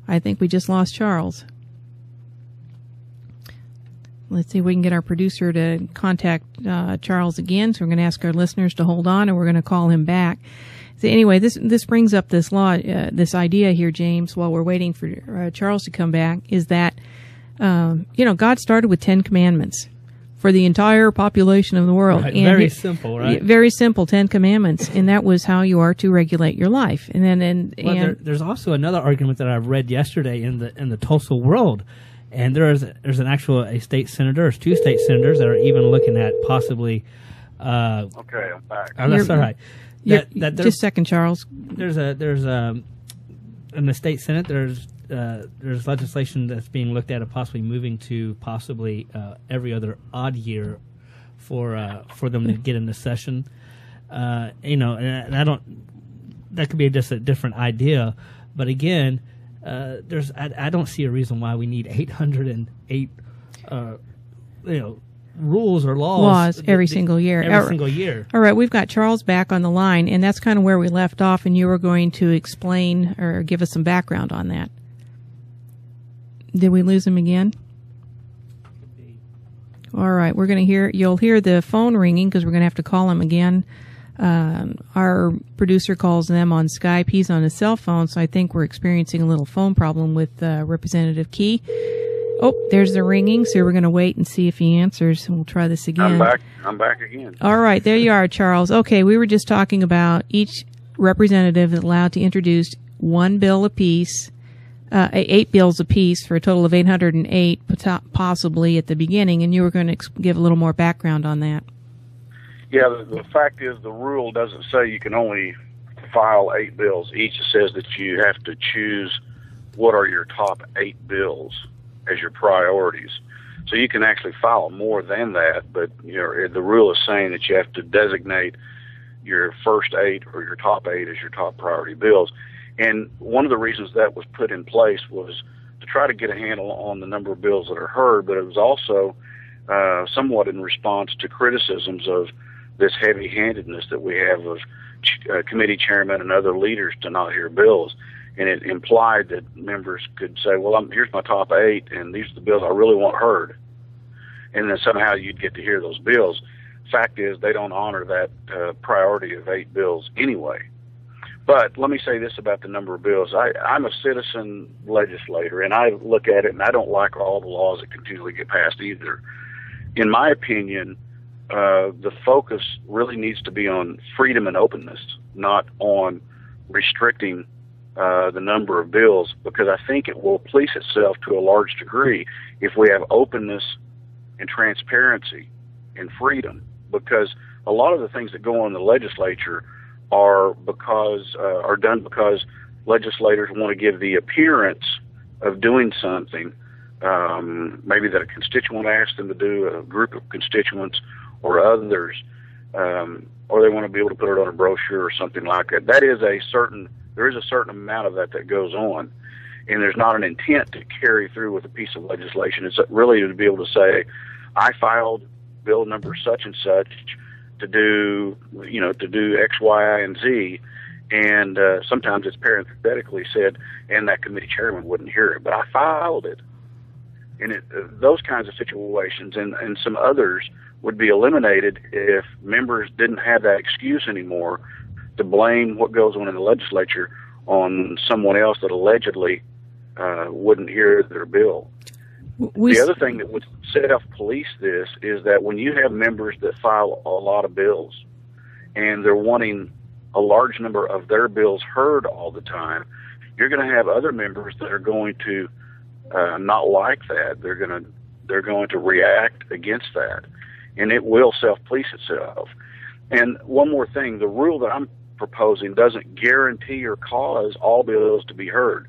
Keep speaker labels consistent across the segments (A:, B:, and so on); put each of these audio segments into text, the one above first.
A: I think we just lost Charles. Let's see if we can get our producer to contact Charles again. So we're going to ask our listeners to hold on, and we're going to call him back. So anyway, this brings up this this idea here, James, while we're waiting for Charles to come back, is that, God started with 10 commandments for the entire population of the world.
B: Right.
A: And
B: Very simple, right?
A: Very simple, 10 commandments. And that was how you are to regulate your life. And then,
B: there's also another argument that I read yesterday in the Tulsa World. And there's a state senator, there's 2 state senators that are even looking at possibly.
C: Okay, I'm back.
B: That's all right.
A: Just a second, Charles.
B: There's in the state senate there's legislation that's being looked at of possibly moving to possibly every other odd year for them to get into session. And I don't. That could be just a different idea, but again. I don't see a reason why we need 808, rules or laws
A: every single year. All right, we've got Charles back on the line, and that's kind of where we left off, and you were going to explain or give us some background on that. Did we lose him again? All right, you'll hear the phone ringing because we're going to have to call him again. Our producer calls them on Skype. He's on his cell phone, so I think we're experiencing a little phone problem with Representative Key. Oh, there's the ringing, so we're going to wait and see if he answers, and we'll try this again.
C: I'm back again.
A: All right, there you are, Charles. Okay, we were just talking about each representative is allowed to introduce 1 bill apiece, 8 bills apiece for a total of 808, possibly at the beginning, and you were going to give a little more background on that.
C: Yeah, the fact is the rule doesn't say you can only file 8 bills. Each says that you have to choose what are your top 8 bills as your priorities. So you can actually file more than that, but the rule is saying that you have to designate your first 8 or your top 8 as your top priority bills. And one of the reasons that was put in place was to try to get a handle on the number of bills that are heard, but it was also somewhat in response to criticisms of this heavy-handedness that we have of committee chairmen and other leaders to not hear bills. And it implied that members could say, well, here's my top 8, and these are the bills I really want heard. And then somehow you'd get to hear those bills. Fact is, they don't honor that priority of 8 bills anyway. But let me say this about the number of bills. I'm a citizen legislator, and I look at it, and I don't like all the laws that continually get passed either. In my opinion, the focus really needs to be on freedom and openness, not on restricting the number of bills, because I think it will police itself to a large degree if we have openness and transparency and freedom, because a lot of the things that go on in the legislature are done because legislators want to give the appearance of doing something, maybe that a constituent asked them to do, a group of constituents or others, or they want to be able to put it on a brochure or something like that. There is a certain amount of that goes on, and there's not an intent to carry through with a piece of legislation. It's really to be able to say, I filed bill number such and such to do X, Y, and Z, and sometimes it's parenthetically said, and that committee chairman wouldn't hear it, but I filed it. And those kinds of situations and some others would be eliminated if members didn't have that excuse anymore to blame what goes on in the legislature on someone else that allegedly wouldn't hear their bill. The other thing that would self-police this is that when you have members that file a lot of bills and they're wanting a large number of their bills heard all the time, you're going to have other members that are going to not like that. They're going to react against that, and it will self-police itself. And one more thing, the rule that I'm proposing doesn't guarantee or cause all bills to be heard.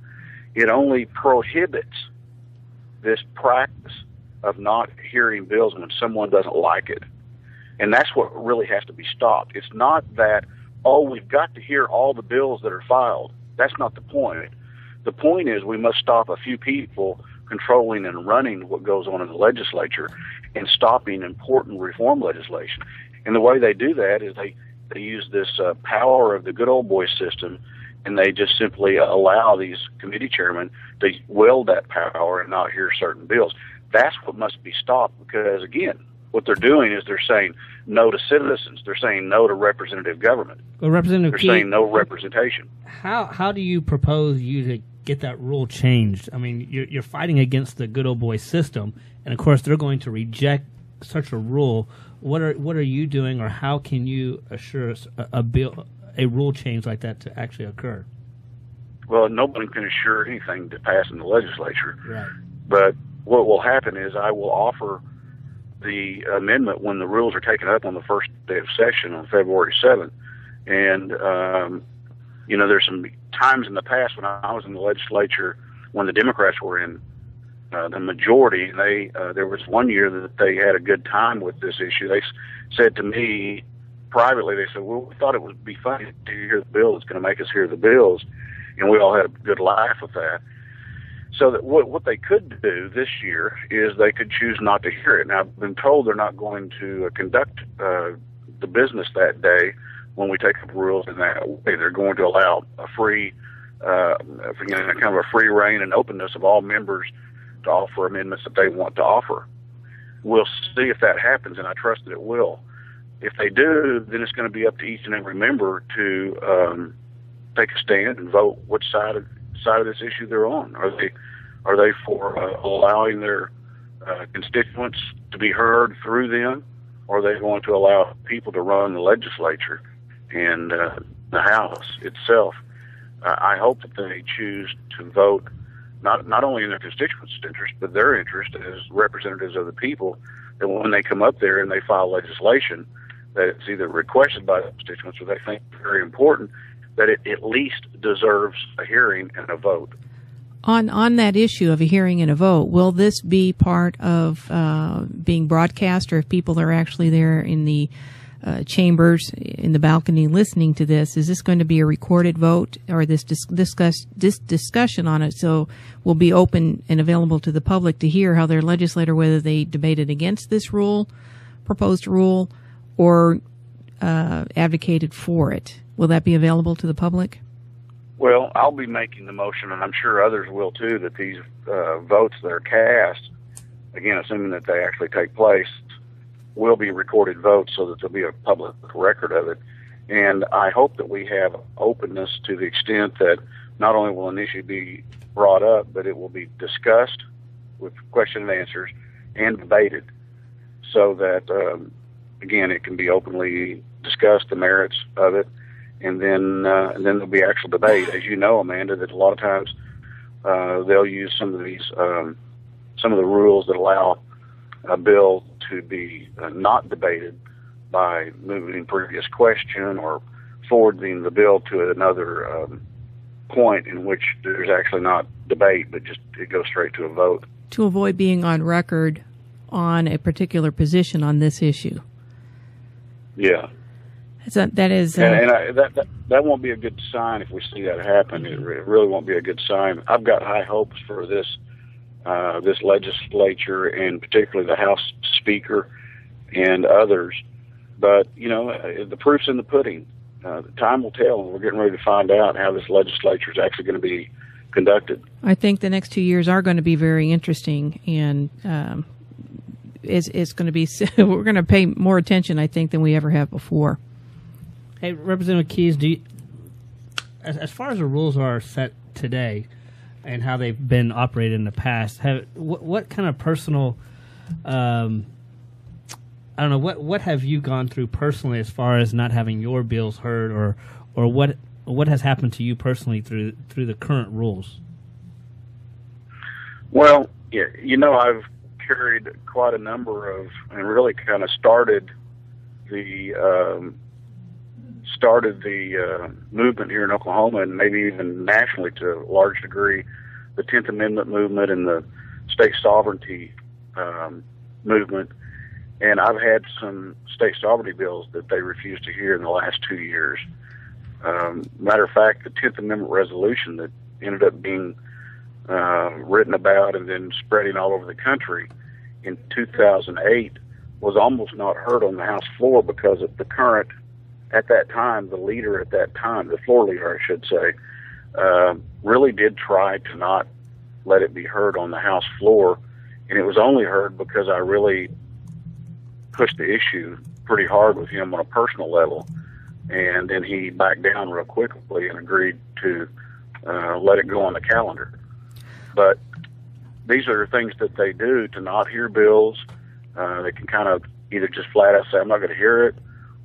C: It only prohibits this practice of not hearing bills when someone doesn't like it. And that's what really has to be stopped. It's not that, we've got to hear all the bills that are filed. That's not the point. The point is we must stop a few people controlling and running what goes on in the legislature and stopping important reform legislation. And the way they do that is they use this power of the good old boy system and they just simply allow these committee chairmen to wield that power and not hear certain bills. That's what must be stopped, because, again, what they're doing is they're saying no to citizens. They're saying no to representative government.
B: Well, Representative
C: they're
B: Key,
C: saying no representation.
B: How do you propose you to get that rule changed? I mean, you're fighting against the good old boy system, and of course they're going to reject such a rule. What are you doing, or how can you assure a rule change like that to actually occur?
C: Well, nobody can assure anything to pass in the legislature.
B: Right.
C: But what will happen is I will offer the amendment when the rules are taken up on the first day of session on February 7th. And, there's some times in the past when I was in the legislature when the Democrats were in the majority, and there was one year that they had a good time with this issue. They said to me privately, they said, well, we thought it would be funny to hear the bill that's going to make us hear the bills. And we all had a good laugh with that. So that what they could do this year is they could choose not to hear it. Now, I've been told they're not going to conduct the business that day when we take up rules in that way. They're going to allow a free, kind of a free reign and openness of all members to offer amendments that they want to offer. We'll see if that happens, and I trust that it will. If they do, then it's going to be up to each and every member to take a stand and vote which side of this issue they're on. Are they for allowing their constituents to be heard through them, or are they going to allow people to run the legislature and the House itself? I hope that they choose to vote not only in their constituents' interest, but their interest as representatives of the people, that when they come up there and they file legislation that it's either requested by the constituents or they think very important, that it at least deserves a hearing and a vote.
A: On that issue of a hearing and a vote, will this be part of being broadcast, or if people are actually there in the chambers, in the balcony listening to this, is this going to be a recorded vote, or this discussion on it so will be open and available to the public to hear how their legislator, whether they debated against this proposed rule, or advocated for it? Will that be available to the public?
C: Well, I'll be making the motion, and I'm sure others will too, that these votes that are cast, again, assuming that they actually take place, will be recorded votes so that there'll be a public record of it. And I hope that we have openness to the extent that not only will an issue be brought up, but it will be discussed with question and answers and debated, so that, again, it can be openly discussed, the merits of it. And then there'll be actual debate. As you know, Amanda, that a lot of times they'll use some of the rules that allow a bill to be not debated by moving previous question or forwarding the bill to another point in which there's actually not debate, but just it goes straight to a vote.
A: To avoid being on record on a particular position on this issue.
C: Yeah. That won't be a good sign if we see that happen. It really won't be a good sign. I've got high hopes for this legislature, and particularly the House Speaker and others. But the proof's in the pudding. Time will tell, and we're getting ready to find out how this legislature is actually going to be conducted.
A: I think the next 2 years are going to be very interesting, and it's going to be. We're going to pay more attention, I think, than we ever have before.
B: Hey, Representative Keyes, as far as the rules are set today and how they've been operated in the past, what kind of personal, what have you gone through personally as far as not having your bills heard, or what has happened to you personally through the current rules?
C: Well, yeah, I've carried quite a number of, and really kind of started the movement here in Oklahoma, and maybe even nationally to a large degree, the 10th Amendment movement and the state sovereignty movement. And I've had some state sovereignty bills that they refused to hear in the last 2 years. Matter of fact, the 10th Amendment resolution that ended up being written about and then spreading all over the country in 2008 was almost not heard on the House floor because of the current at that time, the leader at that time, the floor leader, I should say, really did try to not let it be heard on the House floor, and it was only heard because I really pushed the issue pretty hard with him on a personal level, and then he backed down real quickly and agreed to let it go on the calendar. But these are things that they do to not hear bills. They can kind of either just flat out say, I'm not going to hear it,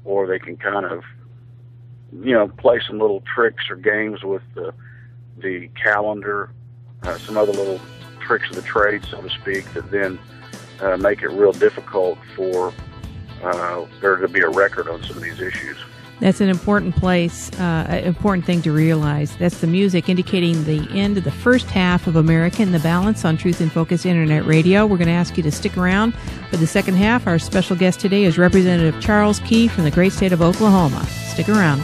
C: or they can kind of, play some little tricks or games with the calendar, some other little tricks of the trade, so to speak, that then make it real difficult for there to be a record on some of these issues.
A: That's an important important thing to realize. That's the music indicating the end of the first half of America in the Balance on Truth in Focus Internet Radio. We're going to ask you to stick around for the second half. Our special guest today is Representative Charles Key from the great state of Oklahoma. Stick around.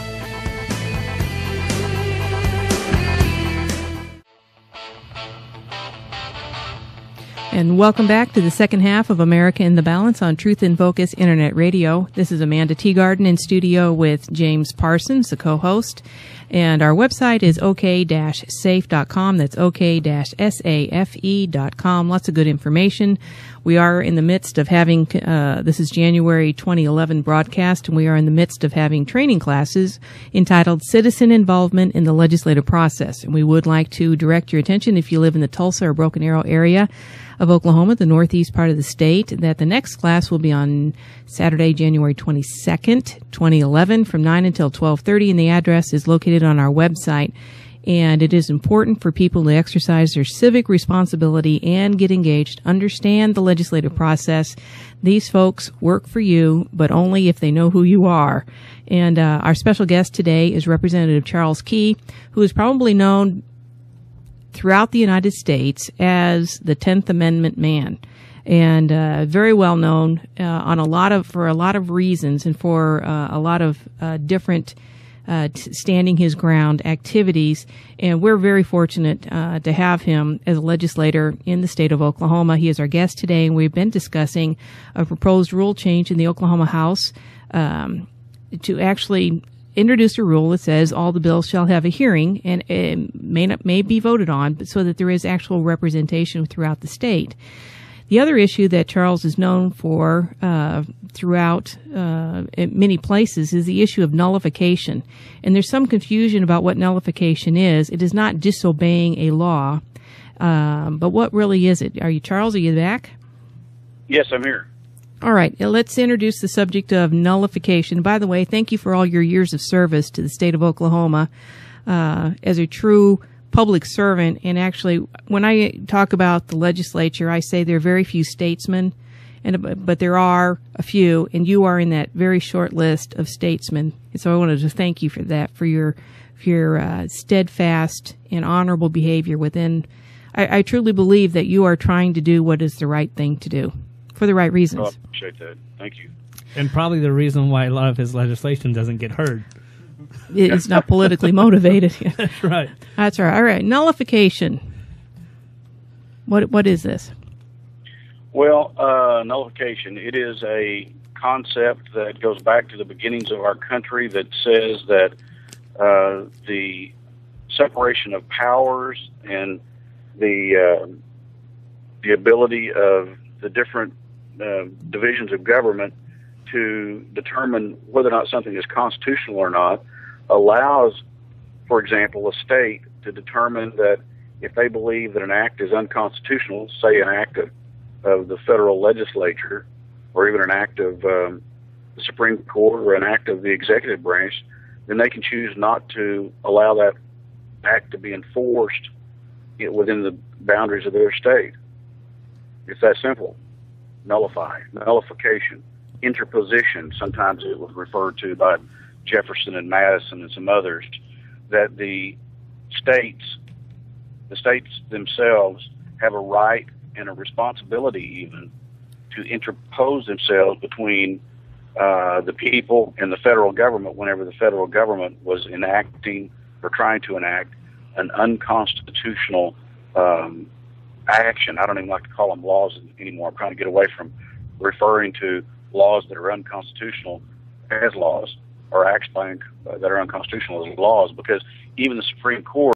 A: And welcome back to the second half of America in the Balance on Truth in Focus Internet Radio. This is Amanda Teagarden in studio with James Parsons, the co-host. And our website is ok-safe.com. That's ok-safe.com. Lots of good information. We are in the midst of having, this is January 2011 broadcast, and we are in the midst of having training classes entitled Citizen Involvement in the Legislative Process. And we would like to direct your attention, if you live in the Tulsa or Broken Arrow area of Oklahoma, the northeast part of the state, that the next class will be on Saturday, January 22nd, 2011, from 9 until 12:30, and the address is located on our website. And it is important for people to exercise their civic responsibility and get engaged, understand the legislative process. These folks work for you, but only if they know who you are. And our special guest today is Representative Charles Key, who is probably known throughout the United States as the 10th Amendment man, and very well known for a lot of reasons, and for a lot of different standing his ground activities. And we're very fortunate to have him as a legislator in the state of Oklahoma. He is our guest today, and we've been discussing a proposed rule change in the Oklahoma House to actually introduce a rule that says all the bills shall have a hearing and may be voted on, but so that there is actual representation throughout the state. The other issue that Charles is known for throughout in many places is the issue of nullification. And there's some confusion about what nullification is. It is not disobeying a law, but what really is it? Are you, Charles, are you back?
C: Yes, I'm here.
A: All right, let's introduce the subject of nullification. By the way, thank you for all your years of service to the state of Oklahoma as a true public servant. And actually, when I talk about the legislature, I say there are very few statesmen, but there are a few, and you are in that very short list of statesmen. And so I wanted to thank you for that, for your steadfast and honorable behavior within. I truly believe that you are trying to do what is the right thing to do, for the right reasons.
C: Oh, I appreciate that. Thank you.
B: And probably the reason why a lot of his legislation doesn't get heard.
A: It's not politically motivated.
B: That's right.
A: That's right. All right. Nullification. What is this?
C: Well, nullification, it is a concept that goes back to the beginnings of our country that says that the separation of powers and the ability of the different divisions of government to determine whether or not something is constitutional or not allows, for example, a state to determine that if they believe that an act is unconstitutional, say an act of the federal legislature, or even an act of the Supreme Court or an act of the executive branch, then they can choose not to allow that act to be enforced within the boundaries of their state. It's that simple. Nullify, nullification, interposition, sometimes it was referred to by Jefferson and Madison and some others, that the states themselves have a right and a responsibility even to interpose themselves between the people and the federal government whenever the federal government was enacting or trying to enact an unconstitutional action. I don't even like to call them laws anymore. I'm trying to get away from referring to laws that are unconstitutional as laws. or Axe Bank that are unconstitutional as laws, because even the Supreme Court